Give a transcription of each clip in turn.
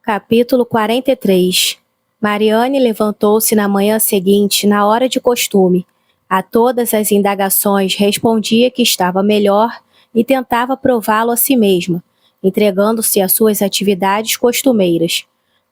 Capítulo 43. Mariane levantou-se na manhã seguinte, na hora de costume. A todas as indagações respondia que estava melhor e tentava prová-lo a si mesma, entregando-se às suas atividades costumeiras.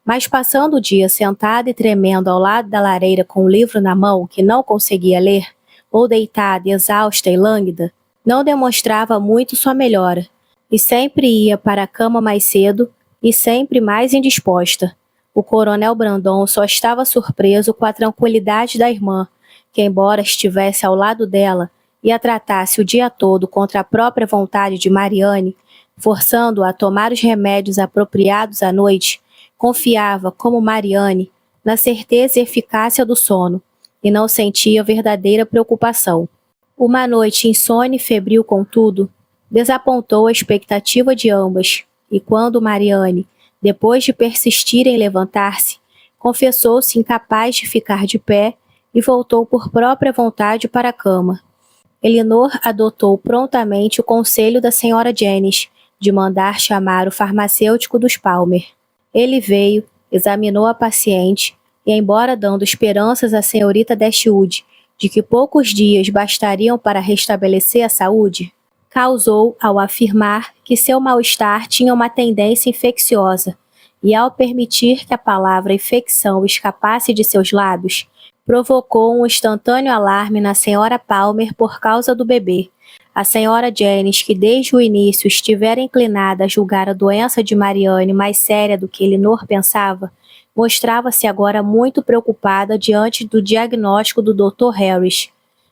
Mas passando o dia sentada e tremendo ao lado da lareira com o livro na mão que não conseguia ler, ou deitada, exausta e lânguida, não demonstrava muito sua melhora, e sempre ia para a cama mais cedo, e sempre mais indisposta. O coronel Brandon só estava surpreso com a tranquilidade da irmã, que embora estivesse ao lado dela e a tratasse o dia todo contra a própria vontade de Mariane, forçando-a a tomar os remédios apropriados à noite, confiava, como Mariane, na certeza e eficácia do sono, e não sentia verdadeira preocupação. Uma noite insone e febril, contudo, desapontou a expectativa de ambas, e quando Mariane, depois de persistir em levantar-se, confessou-se incapaz de ficar de pé e voltou por própria vontade para a cama. Elinor adotou prontamente o conselho da senhora Jennings de mandar chamar o farmacêutico dos Palmer. Ele veio, examinou a paciente e, embora dando esperanças à senhorita Dashwood de que poucos dias bastariam para restabelecer a saúde, causou ao afirmar que seu mal-estar tinha uma tendência infecciosa, e ao permitir que a palavra infecção escapasse de seus lábios, provocou um instantâneo alarme na senhora Palmer por causa do bebê. A senhora Jennings, que desde o início estivera inclinada a julgar a doença de Mariane mais séria do que Elinor pensava, mostrava-se agora muito preocupada diante do diagnóstico do Dr. Harris,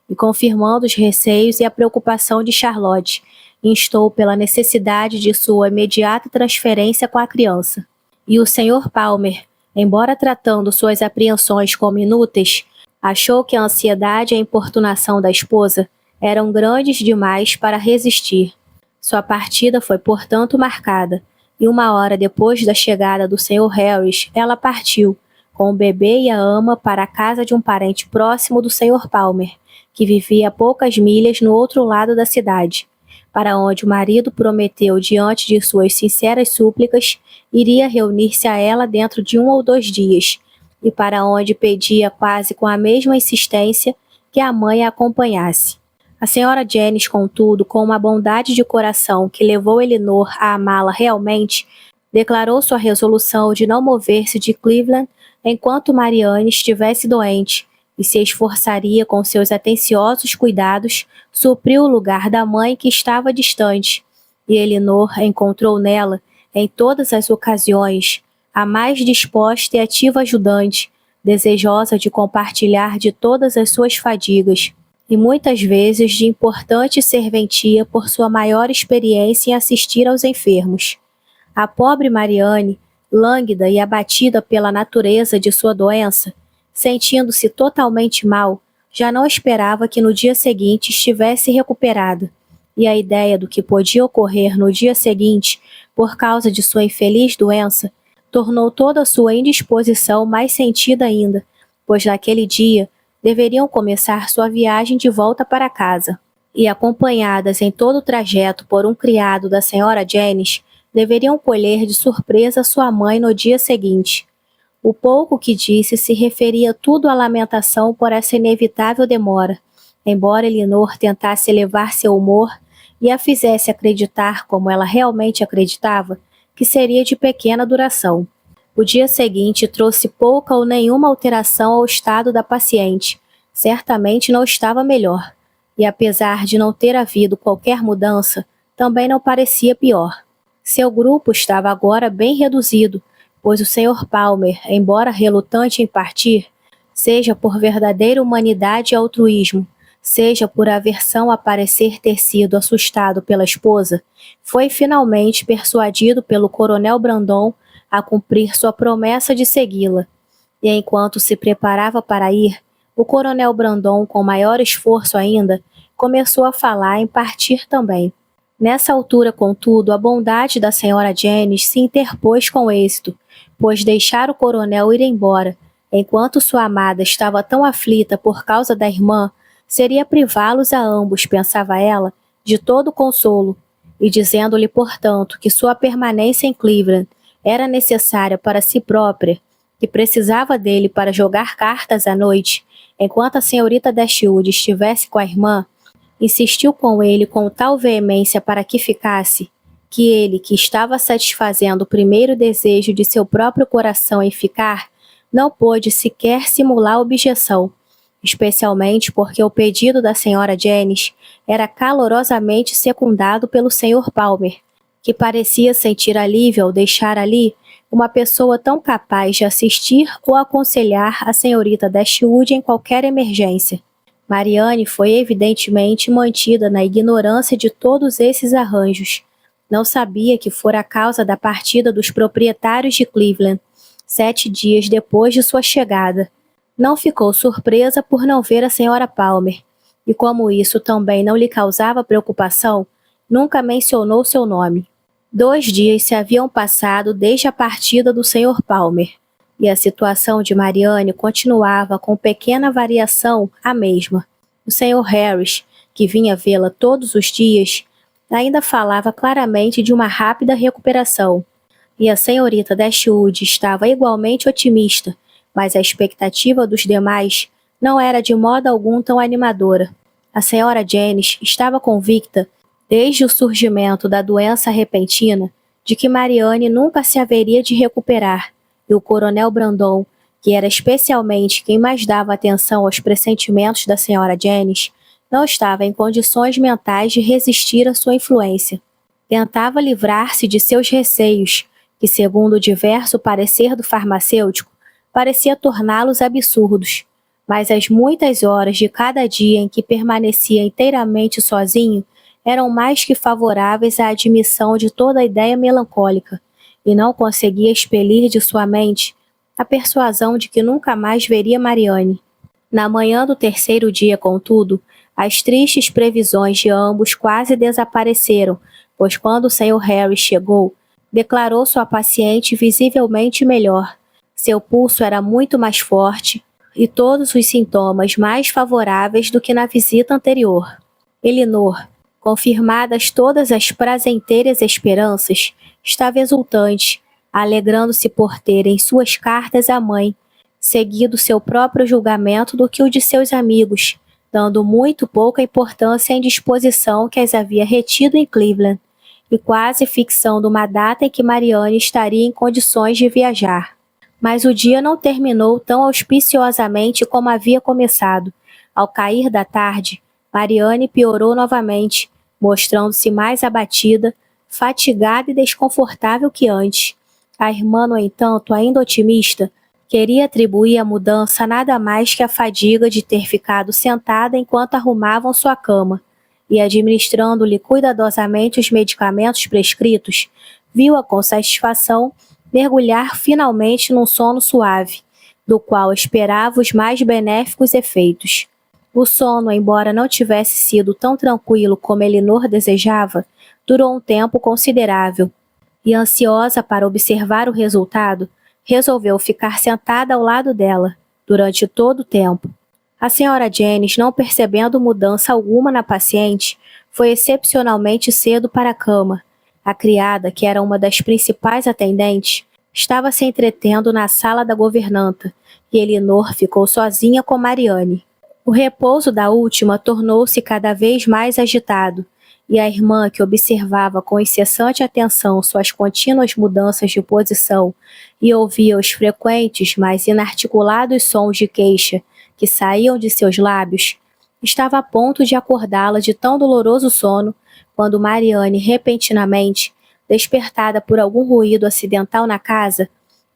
e confirmando os receios e a preocupação de Charlotte, instou pela necessidade de sua imediata transferência com a criança. E o Sr. Palmer, embora tratando suas apreensões como inúteis, achou que a ansiedade e a importunação da esposa eram grandes demais para resistir. Sua partida foi, portanto, marcada, e 1 hora depois da chegada do Sr. Harris, ela partiu, com o bebê e a ama, para a casa de um parente próximo do Sr. Palmer, que vivia a poucas milhas no outro lado da cidade, para onde o marido prometeu, diante de suas sinceras súplicas, iria reunir-se a ela dentro de 1 ou 2 dias, e para onde pedia quase com a mesma insistência que a mãe a acompanhasse. A senhora Jennings, contudo, com uma bondade de coração que levou Elinor a amá-la realmente, declarou sua resolução de não mover-se de Cleveland enquanto Mariane estivesse doente, e se esforçaria com seus atenciosos cuidados suprir o lugar da mãe que estava distante, e Elinor encontrou nela, em todas as ocasiões, a mais disposta e ativa ajudante, desejosa de compartilhar de todas as suas fadigas, e muitas vezes de importante serventia por sua maior experiência em assistir aos enfermos. A pobre Mariane, lânguida e abatida pela natureza de sua doença, sentindo-se totalmente mal, já não esperava que no dia seguinte estivesse recuperada, e a ideia do que podia ocorrer no dia seguinte, por causa de sua infeliz doença, tornou toda a sua indisposição mais sentida ainda, pois naquele dia deveriam começar sua viagem de volta para casa, e acompanhadas em todo o trajeto por um criado da senhora Jennings, deveriam colher de surpresa sua mãe no dia seguinte. O pouco que disse se referia tudo à lamentação por essa inevitável demora, embora Elinor tentasse elevar seu humor e a fizesse acreditar, como ela realmente acreditava, que seria de pequena duração. O dia seguinte trouxe pouca ou nenhuma alteração ao estado da paciente. Certamente não estava melhor, e apesar de não ter havido qualquer mudança, também não parecia pior. Seu grupo estava agora bem reduzido, pois o Sr. Palmer, embora relutante em partir, seja por verdadeira humanidade e altruísmo, seja por aversão a parecer ter sido assustado pela esposa, foi finalmente persuadido pelo coronel Brandon a cumprir sua promessa de segui-la. E enquanto se preparava para ir, o coronel Brandon, com maior esforço ainda, começou a falar em partir também. Nessa altura, contudo, a bondade da senhora Jennings se interpôs com êxito, pois deixar o coronel ir embora, enquanto sua amada estava tão aflita por causa da irmã, seria privá-los a ambos, pensava ela, de todo consolo, e dizendo-lhe, portanto, que sua permanência em Cleveland era necessária para si própria, que precisava dele para jogar cartas à noite, enquanto a senhorita Dashwood estivesse com a irmã, insistiu com ele com tal veemência para que ficasse, que ele, que estava satisfazendo o primeiro desejo de seu próprio coração em ficar, não pôde sequer simular objeção, especialmente porque o pedido da senhora Jennings era calorosamente secundado pelo Sr. Palmer, que parecia sentir alívio ao deixar ali uma pessoa tão capaz de assistir ou aconselhar a senhorita Dashwood em qualquer emergência. Marianne foi evidentemente mantida na ignorância de todos esses arranjos. Não sabia que fora a causa da partida dos proprietários de Cleveland, 7 dias depois de sua chegada. Não ficou surpresa por não ver a senhora Palmer, e como isso também não lhe causava preocupação, nunca mencionou seu nome. 2 dias se haviam passado desde a partida do Sr. Palmer, e a situação de Marianne continuava com pequena variação a mesma. O Sr. Harris, que vinha vê-la todos os dias, ainda falava claramente de uma rápida recuperação, e a senhorita Dashwood estava igualmente otimista, mas a expectativa dos demais não era de modo algum tão animadora. A senhora Jennings estava convicta, desde o surgimento da doença repentina, de que Marianne nunca se haveria de recuperar, e o coronel Brandon, que era especialmente quem mais dava atenção aos pressentimentos da senhora Jennings, não estava em condições mentais de resistir à sua influência. Tentava livrar-se de seus receios, que, segundo o diverso parecer do farmacêutico, parecia torná-los absurdos, mas as muitas horas de cada dia em que permanecia inteiramente sozinho eram mais que favoráveis à admissão de toda a ideia melancólica, e não conseguia expelir de sua mente a persuasão de que nunca mais veria Marianne. Na manhã do 3º dia, contudo, as tristes previsões de ambos quase desapareceram, pois quando o Sr. Harry chegou, declarou sua paciente visivelmente melhor. Seu pulso era muito mais forte e todos os sintomas mais favoráveis do que na visita anterior. Elinor, confirmadas todas as prazenteiras esperanças, estava exultante, alegrando-se por ter em suas cartas à mãe seguido seu próprio julgamento do que o de seus amigos, dando muito pouca importância à indisposição que as havia retido em Cleveland, e quase fixando uma data em que Marianne estaria em condições de viajar. Mas o dia não terminou tão auspiciosamente como havia começado. Ao cair da tarde, Marianne piorou novamente, mostrando-se mais abatida, fatigada e desconfortável que antes. A irmã, no entanto, ainda otimista, queria atribuir a mudança nada mais que a fadiga de ter ficado sentada enquanto arrumavam sua cama, e administrando-lhe cuidadosamente os medicamentos prescritos, viu-a com satisfação mergulhar finalmente num sono suave, do qual esperava os mais benéficos efeitos. O sono, embora não tivesse sido tão tranquilo como Elinor desejava, durou um tempo considerável, e ansiosa para observar o resultado, resolveu ficar sentada ao lado dela, durante todo o tempo. A senhora Jennings, não percebendo mudança alguma na paciente, foi excepcionalmente cedo para a cama. A criada, que era uma das principais atendentes, estava se entretendo na sala da governanta, e Elinor ficou sozinha com Marianne. O repouso da última tornou-se cada vez mais agitado, e a irmã, que observava com incessante atenção suas contínuas mudanças de posição e ouvia os frequentes, mas inarticulados sons de queixa que saíam de seus lábios, estava a ponto de acordá-la de tão doloroso sono, quando Marianne, repentinamente, despertada por algum ruído acidental na casa,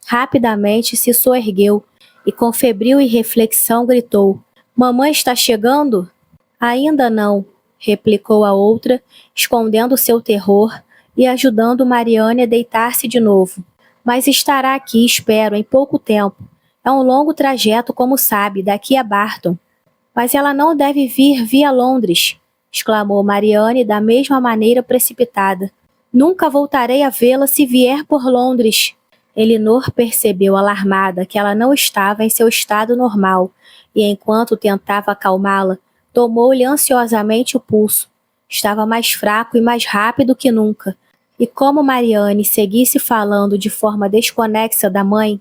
rapidamente se soergueu e com febril irreflexão gritou: "Mamãe está chegando?" "Ainda não", replicou a outra, escondendo seu terror e ajudando Marianne a deitar-se de novo. "Mas estará aqui, espero, em pouco tempo. É um longo trajeto, como sabe, daqui a Barton." "Mas ela não deve vir via Londres", exclamou Marianne da mesma maneira precipitada. "Nunca voltarei a vê-la se vier por Londres." Elinor percebeu alarmada que ela não estava em seu estado normal, e enquanto tentava acalmá-la, tomou-lhe ansiosamente o pulso. Estava mais fraco e mais rápido que nunca, E como Mariane seguisse falando de forma desconexa da mãe,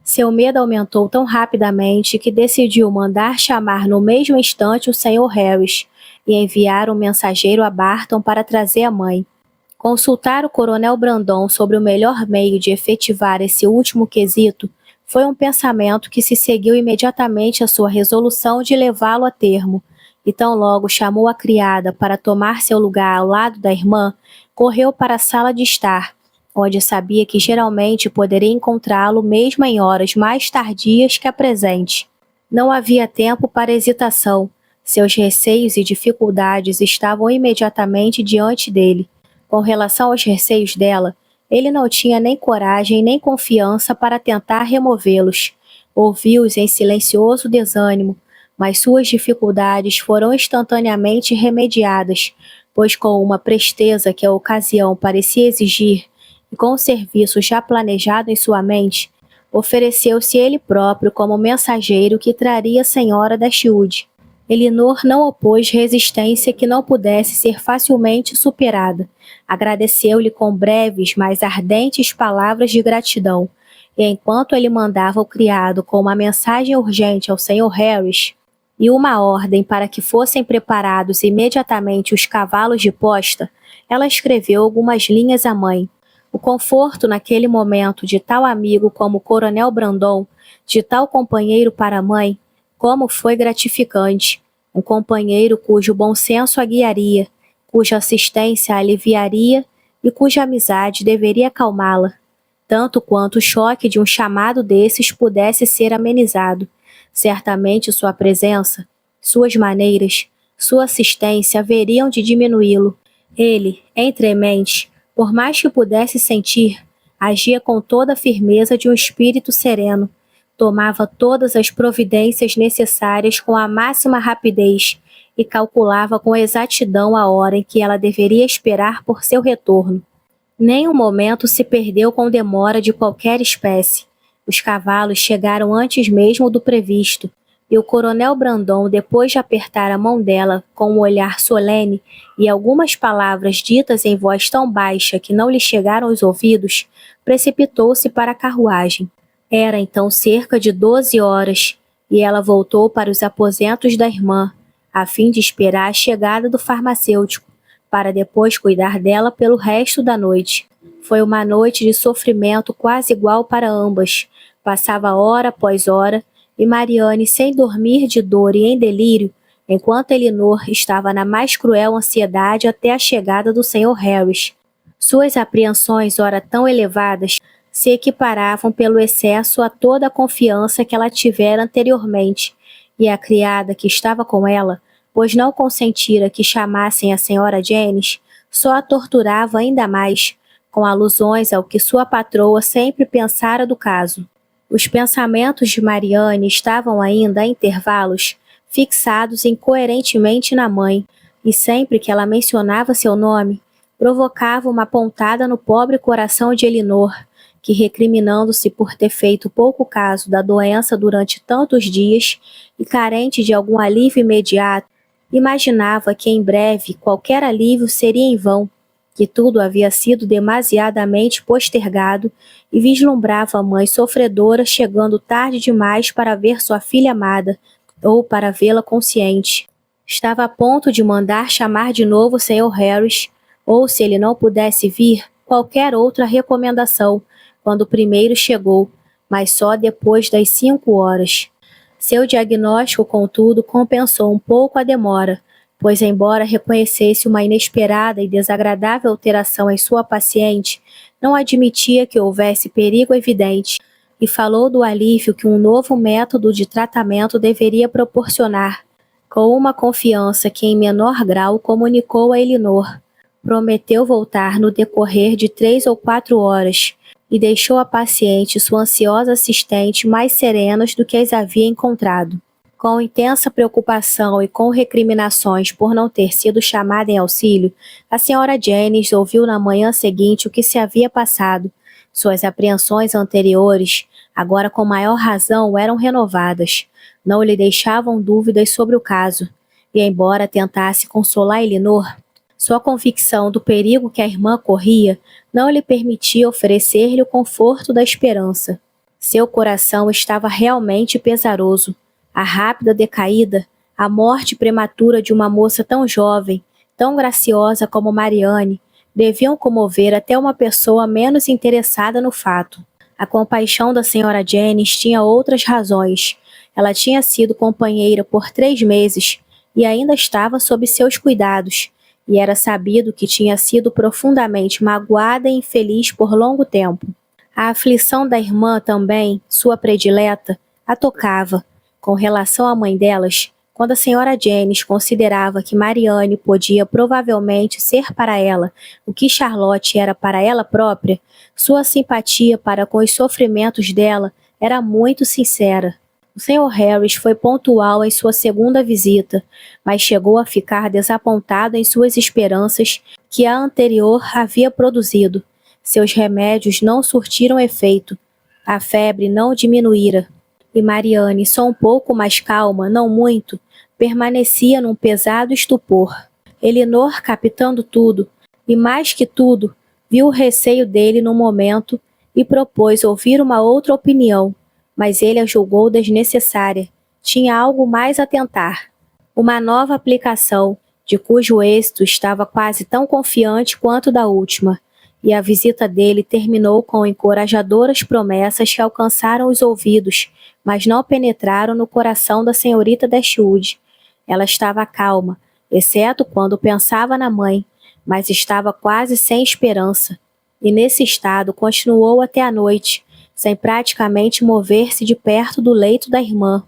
seu medo aumentou tão rapidamente que decidiu mandar chamar no mesmo instante o Sr. Harris e enviar um mensageiro a Barton para trazer a mãe. Consultar o Coronel Brandon sobre o melhor meio de efetivar esse último quesito foi um pensamento que se seguiu imediatamente à sua resolução de levá-lo a termo, e tão logo chamou a criada para tomar seu lugar ao lado da irmã, correu para a sala de estar, onde sabia que geralmente poderia encontrá-lo mesmo em horas mais tardias que a presente. Não havia tempo para hesitação. Seus receios e dificuldades estavam imediatamente diante dele. Com relação aos receios dela, ele não tinha nem coragem nem confiança para tentar removê-los. Ouviu-os em silencioso desânimo, mas suas dificuldades foram instantaneamente remediadas, pois com uma presteza que a ocasião parecia exigir, e com o serviço já planejado em sua mente, ofereceu-se ele próprio como mensageiro que traria a senhora Dashwood. Elinor não opôs resistência que não pudesse ser facilmente superada. Agradeceu-lhe com breves, mas ardentes palavras de gratidão, e enquanto ele mandava o criado com uma mensagem urgente ao Sr. Harris e uma ordem para que fossem preparados imediatamente os cavalos de posta, ela escreveu algumas linhas à mãe. O conforto naquele momento de tal amigo como o Coronel Brandon, de tal companheiro para a mãe, como foi gratificante. Um companheiro cujo bom senso a guiaria, cuja assistência a aliviaria e cuja amizade deveria acalmá-la, tanto quanto o choque de um chamado desses pudesse ser amenizado. Certamente sua presença, suas maneiras, sua assistência haveriam de diminuí-lo. Ele, entremente, por mais que pudesse sentir, agia com toda a firmeza de um espírito sereno, tomava todas as providências necessárias com a máxima rapidez e calculava com exatidão a hora em que ela deveria esperar por seu retorno. Nem um momento se perdeu com demora de qualquer espécie. Os cavalos chegaram antes mesmo do previsto, e o Coronel Brandon, depois de apertar a mão dela com um olhar solene e algumas palavras ditas em voz tão baixa que não lhe chegaram aos ouvidos, precipitou-se para a carruagem. Era então cerca de 12 horas, e ela voltou para os aposentos da irmã, a fim de esperar a chegada do farmacêutico, para depois cuidar dela pelo resto da noite. Foi uma noite de sofrimento quase igual para ambas. Passava hora após hora, e Mariane, sem dormir de dor e em delírio, enquanto Elinor estava na mais cruel ansiedade até a chegada do Sr. Harris. Suas apreensões, ora tão elevadas, se equiparavam pelo excesso a toda a confiança que ela tivera anteriormente, e a criada que estava com ela, pois não consentira que chamassem a senhora Jennings, só a torturava ainda mais, com alusões ao que sua patroa sempre pensara do caso. Os pensamentos de Mariane estavam ainda, a intervalos, fixados incoerentemente na mãe, e sempre que ela mencionava seu nome, provocava uma pontada no pobre coração de Elinor, que, recriminando-se por ter feito pouco caso da doença durante tantos dias e carente de algum alívio imediato, imaginava que em breve qualquer alívio seria em vão, que tudo havia sido demasiadamente postergado, e vislumbrava a mãe sofredora chegando tarde demais para ver sua filha amada, ou para vê-la consciente. Estava a ponto de mandar chamar de novo o Sr. Harris, ou, se ele não pudesse vir, qualquer outra recomendação, quando o primeiro chegou, mas só depois das 5 horas. Seu diagnóstico, contudo, compensou um pouco a demora, pois, embora reconhecesse uma inesperada e desagradável alteração em sua paciente, não admitia que houvesse perigo evidente, e falou do alívio que um novo método de tratamento deveria proporcionar, com uma confiança que em menor grau comunicou a Elinor. Prometeu voltar no decorrer de 3 ou 4 horas, e deixou a paciente e sua ansiosa assistente mais serenas do que as havia encontrado. Com intensa preocupação e com recriminações por não ter sido chamada em auxílio, a senhora Jennings ouviu na manhã seguinte o que se havia passado. Suas apreensões anteriores, agora com maior razão, eram renovadas. Não lhe deixavam dúvidas sobre o caso, e embora tentasse consolar Elinor, Sua convicção do perigo que a irmã corria não lhe permitia oferecer-lhe o conforto da esperança. Seu coração estava realmente pesaroso. A rápida decaída, a morte prematura de uma moça tão jovem, tão graciosa como Mariane, deviam comover até uma pessoa menos interessada no fato. A compaixão da senhora Jennings tinha outras razões. Ela tinha sido companheira por 3 meses e ainda estava sob seus cuidados, e era sabido que tinha sido profundamente magoada e infeliz por longo tempo. A aflição da irmã também, sua predileta, a tocava. Com relação à mãe delas, quando a senhora Jennings considerava que Mariane podia provavelmente ser para ela o que Charlotte era para ela própria, sua simpatia para com os sofrimentos dela era muito sincera. O Sr. Harris foi pontual em sua segunda visita, mas chegou a ficar desapontado em suas esperanças que a anterior havia produzido. Seus remédios não surtiram efeito. A febre não diminuíra. E Mariane, só um pouco mais calma, não muito, permanecia num pesado estupor. Elinor, captando tudo, e mais que tudo, viu o receio dele no momento e propôs ouvir uma outra opinião, mas ele a julgou desnecessária. Tinha algo mais a tentar. Uma nova aplicação, de cujo êxito estava quase tão confiante quanto da última, e a visita dele terminou com encorajadoras promessas que alcançaram os ouvidos, mas não penetraram no coração da senhorita Dashwood. Ela estava calma, exceto quando pensava na mãe, mas estava quase sem esperança, e nesse estado continuou até a noite, sem praticamente mover-se de perto do leito da irmã,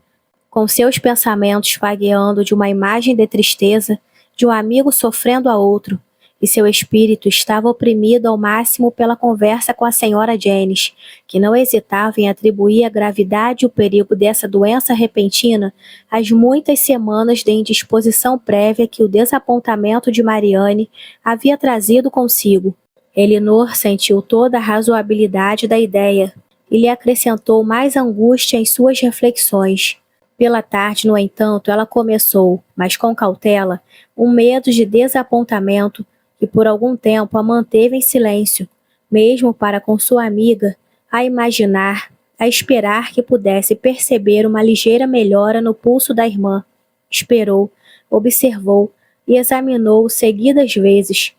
com seus pensamentos vagueando de uma imagem de tristeza, de um amigo sofrendo a outro, e seu espírito estava oprimido ao máximo pela conversa com a senhora Jennings, que não hesitava em atribuir a gravidade e o perigo dessa doença repentina às muitas semanas de indisposição prévia que o desapontamento de Mariane havia trazido consigo. Elinor sentiu toda a razoabilidade da ideia e lhe acrescentou mais angústia em suas reflexões. Pela tarde, no entanto, ela começou, mas com cautela, um medo de desapontamento que por algum tempo a manteve em silêncio, mesmo para com sua amiga, a imaginar, a esperar que pudesse perceber uma ligeira melhora no pulso da irmã. Esperou, observou e examinou-o seguidas vezes,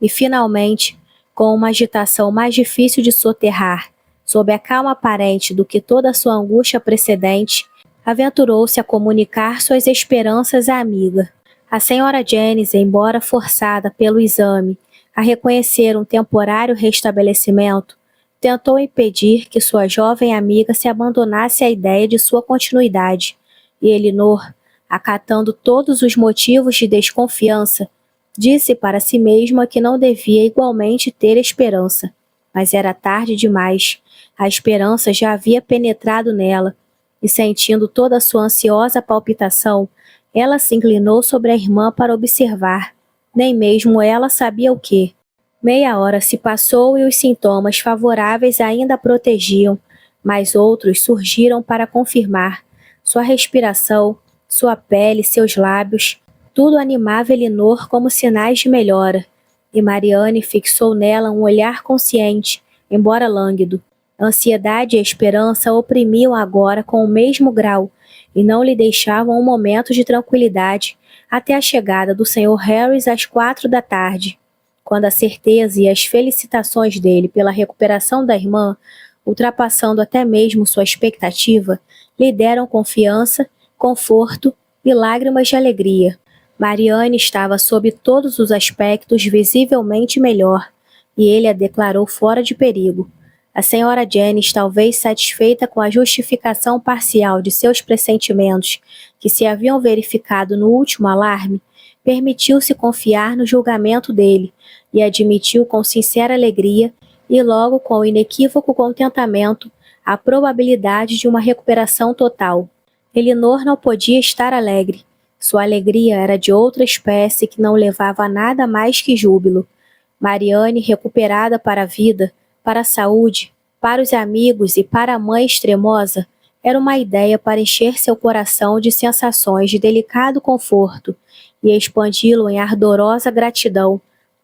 e finalmente, com uma agitação mais difícil de soterrar, sob a calma aparente do que toda a sua angústia precedente, aventurou-se a comunicar suas esperanças à amiga. A senhora Jennings, embora forçada pelo exame a reconhecer um temporário restabelecimento, tentou impedir que sua jovem amiga se abandonasse à ideia de sua continuidade, e Elinor, acatando todos os motivos de desconfiança, disse para si mesma que não devia igualmente ter esperança. Mas era tarde demais. A esperança já havia penetrado nela, e sentindo toda a sua ansiosa palpitação, ela se inclinou sobre a irmã para observar. Nem mesmo ela sabia o que. Meia hora se passou e os sintomas favoráveis ainda a protegiam, mas outros surgiram para confirmar. Sua respiração, sua pele, seus lábios, tudo animava Elinor como sinais de melhora, e Mariane fixou nela um olhar consciente, embora lânguido. A ansiedade e a esperança oprimiam agora com o mesmo grau, e não lhe deixavam um momento de tranquilidade até a chegada do Sr. Harris às 4 da tarde, quando a certeza e as felicitações dele pela recuperação da irmã, ultrapassando até mesmo sua expectativa, lhe deram confiança, conforto e lágrimas de alegria. Mariane estava sob todos os aspectos visivelmente melhor, e ele a declarou fora de perigo. A senhora Jennings, talvez satisfeita com a justificação parcial de seus pressentimentos que se haviam verificado no último alarme, permitiu-se confiar no julgamento dele e admitiu com sincera alegria e logo com inequívoco contentamento a probabilidade de uma recuperação total. Elinor não podia estar alegre. Sua alegria era de outra espécie que não levava a nada mais que júbilo. Mariane, recuperada para a vida, para a saúde, para os amigos e para a mãe extremosa, era uma ideia para encher seu coração de sensações de delicado conforto, e expandi-lo em ardorosa gratidão,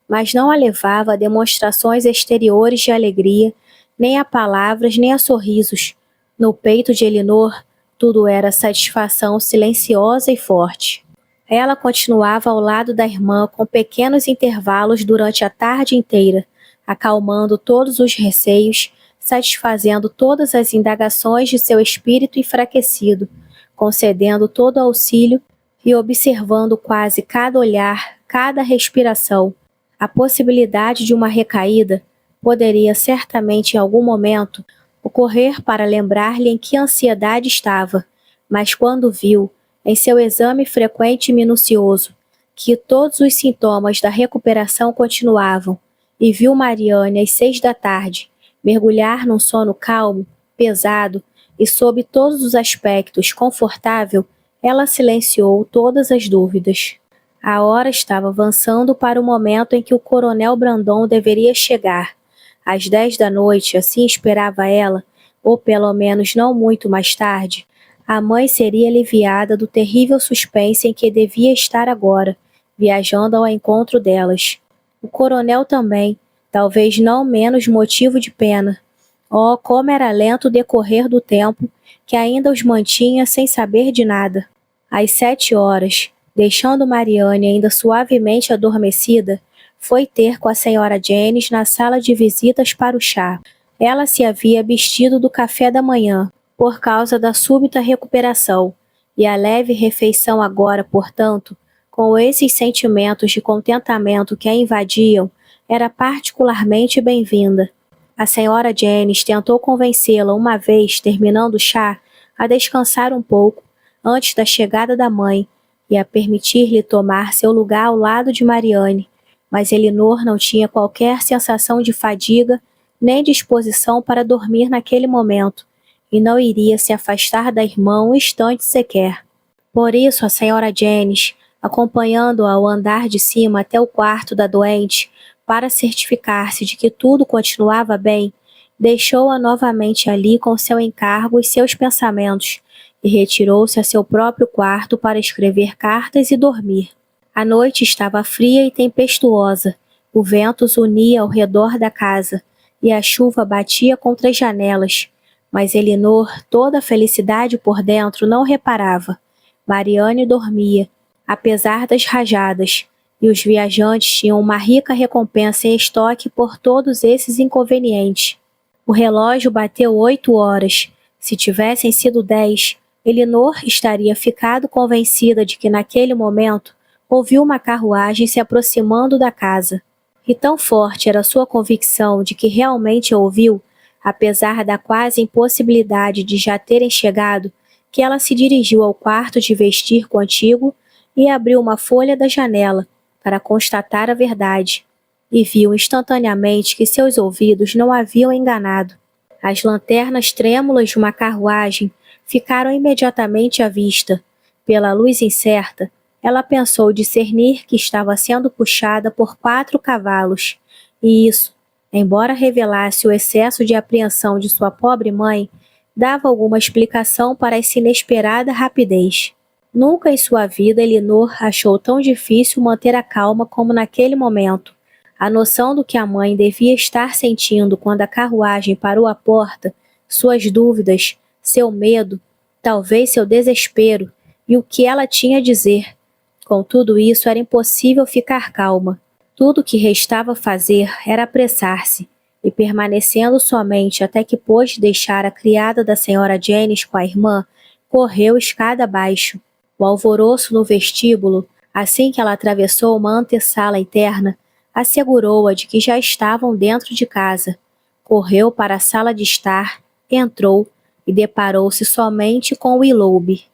mas não a levava a demonstrações exteriores de alegria, nem a palavras, nem a sorrisos. No peito de Elinor, tudo era satisfação silenciosa e forte. Ela continuava ao lado da irmã com pequenos intervalos durante a tarde inteira, acalmando todos os receios, satisfazendo todas as indagações de seu espírito enfraquecido, concedendo todo auxílio e observando quase cada olhar, cada respiração. A possibilidade de uma recaída poderia certamente em algum momento ocorrer para lembrar-lhe em que ansiedade estava, mas quando viu, em seu exame frequente e minucioso, que todos os sintomas da recuperação continuavam, e viu Mariane às 6 da tarde, mergulhar num sono calmo, pesado e sob todos os aspectos confortável, ela silenciou todas as dúvidas. A hora estava avançando para o momento em que o coronel Brandon deveria chegar. Às 10 da noite, assim esperava ela, ou pelo menos não muito mais tarde, a mãe seria aliviada do terrível suspense em que devia estar agora, viajando ao encontro delas. O coronel também, talvez não menos motivo de pena. Oh, como era lento o decorrer do tempo, que ainda os mantinha sem saber de nada. Às 7 horas, deixando Mariane ainda suavemente adormecida, foi ter com a senhora Jennings na sala de visitas para o chá. Ela se havia abstido do café da manhã, por causa da súbita recuperação, e a leve refeição agora, portanto, com esses sentimentos de contentamento que a invadiam, era particularmente bem-vinda. A senhora Jennings tentou convencê-la uma vez, terminando o chá, a descansar um pouco, antes da chegada da mãe, e a permitir-lhe tomar seu lugar ao lado de Mariane, mas Elinor não tinha qualquer sensação de fadiga, nem disposição para dormir naquele momento, e não iria se afastar da irmã um instante sequer. Por isso a senhora Jennings, acompanhando-a ao andar de cima até o quarto da doente, para certificar-se de que tudo continuava bem, deixou-a novamente ali com seu encargo e seus pensamentos, e retirou-se a seu próprio quarto para escrever cartas e dormir. A noite estava fria e tempestuosa, o vento zunia ao redor da casa, e a chuva batia contra as janelas, mas Elinor, toda a felicidade por dentro, não reparava. Mariane dormia, apesar das rajadas, e os viajantes tinham uma rica recompensa em estoque por todos esses inconvenientes. O relógio bateu 8 horas. Se tivessem sido 10, Elinor estaria ficado convencida de que naquele momento ouviu uma carruagem se aproximando da casa. E tão forte era sua convicção de que realmente a ouviu, apesar da quase impossibilidade de já terem chegado, que ela se dirigiu ao quarto de vestir contíguo e abriu uma folha da janela para constatar a verdade, e viu instantaneamente que seus ouvidos não haviam enganado. As lanternas trêmulas de uma carruagem ficaram imediatamente à vista. Pela luz incerta, ela pensou discernir que estava sendo puxada por 4 cavalos, e isso, embora revelasse o excesso de apreensão de sua pobre mãe, dava alguma explicação para essa inesperada rapidez. Nunca em sua vida Elinor achou tão difícil manter a calma como naquele momento. A noção do que a mãe devia estar sentindo quando a carruagem parou à porta, suas dúvidas, seu medo, talvez seu desespero, e o que ela tinha a dizer. Com tudo isso era impossível ficar calma. Tudo o que restava fazer era apressar-se, e permanecendo somente até que pôde deixar a criada da senhora Jennings com a irmã, correu escada abaixo. O alvoroço no vestíbulo, assim que ela atravessou uma antessala interna, assegurou-a de que já estavam dentro de casa. Correu para a sala de estar, entrou e deparou-se somente com Willoughby.